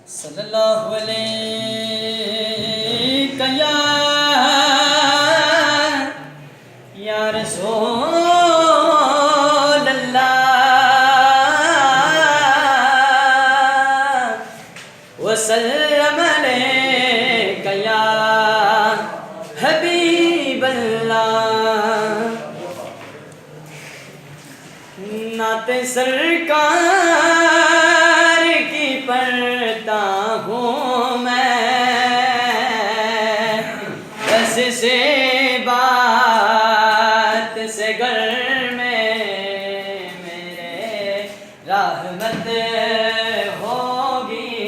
सल्लल्लाहु अलैहि या रसूल अल्लाह वसल्लम अलैका या हबीब अल्लाह। नाते सरकार की पढ़ता हूँ मैं, बस से बात से घर में मेरे रहमत होगी।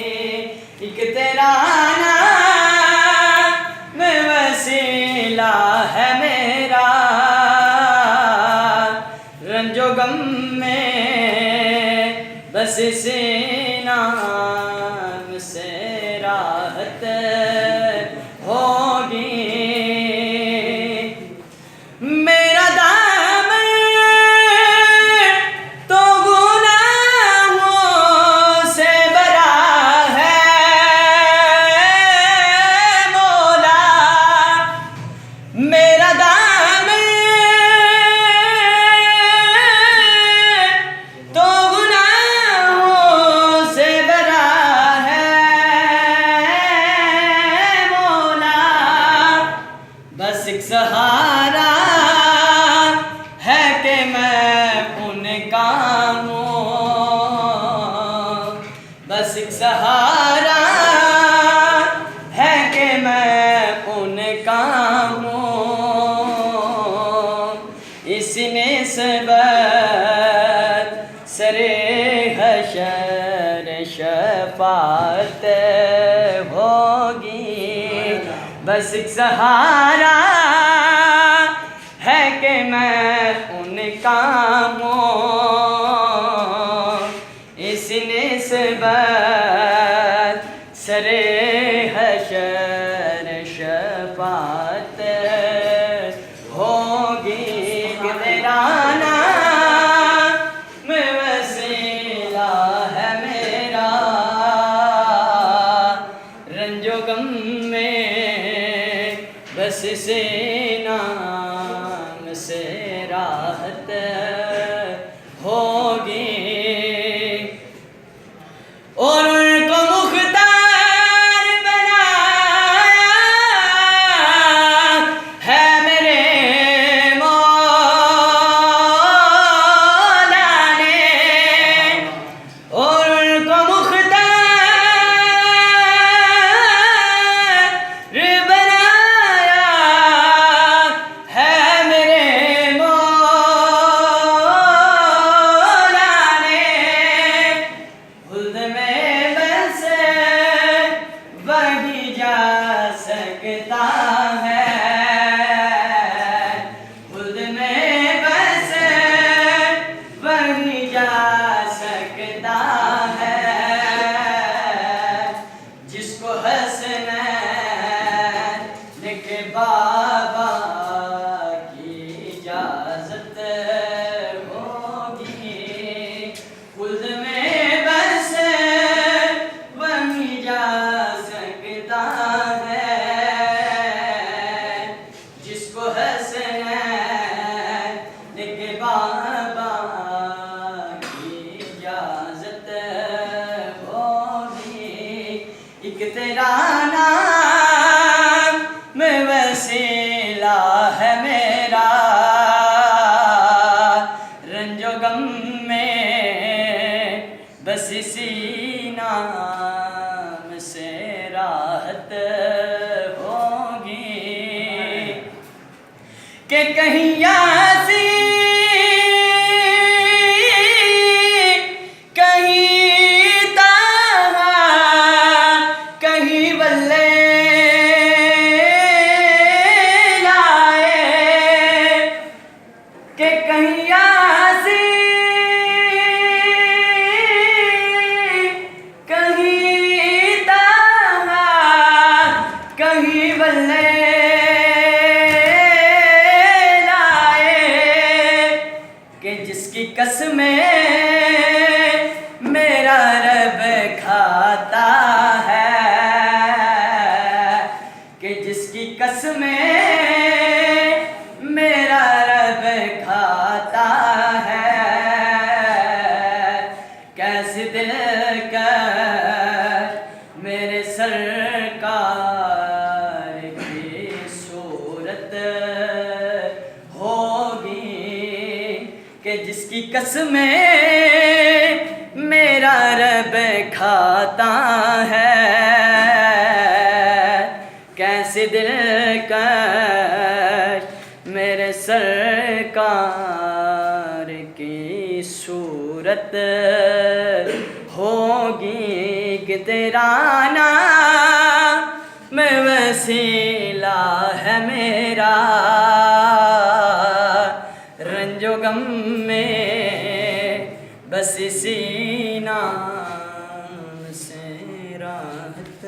एक तेरा नाम वसीला है मेरा, रंजो गम में बस इसी नाम से राहत होगी। मेरा दामन तो गुनाहों से भरा है मौला, मेरा दामन तो गुनाहों से भरा है मौला। बस एक सहारा है कि मैं उनका हूँ, बस एक सहारा है कि मैं उनका हूँ। इसी निस्बत सरे हशर शफाअत होगी। बस एक सहारा है कि मैं उनका हूँ। इस निस्बत सरे हशर शफाअत होगी। कि तेरा नाम वसीला है मेरा, रंजो गम में बस से नाम से राहत होगी। और उनको मुख्तार बनाया है मेरे मौला ने, और उनको मुख्तार बनाया है मेरे मौला ने। खुद में बसे वही जा सकता है, खुद में बसे वही जा सकता है। जिसको हसनैन लिखे बाबा की इजाजत होगी। खुद में बसे वही जा सकता है, जिसको हसनैन लिखे बाबा की इजाजत होगी। एक तेरा नाम वसीला है मेरा, रंजो गम में बस इसी नाम से राहत होगी। कि कहीं यासी कहीं ताहा कहीं बल्ले लाए, कि कहीं यासी कहीं ताहा कहीं बल्ले लाए। कि जिसकी कसमें मेरा रब खाता कसमें मेरा रब खाता है, कैसे दिलकश मेरे सरकार की सूरत होगी कि तेरा नाम वसीला है मेरा, रंजो गम में बस इसी नाम से राहत।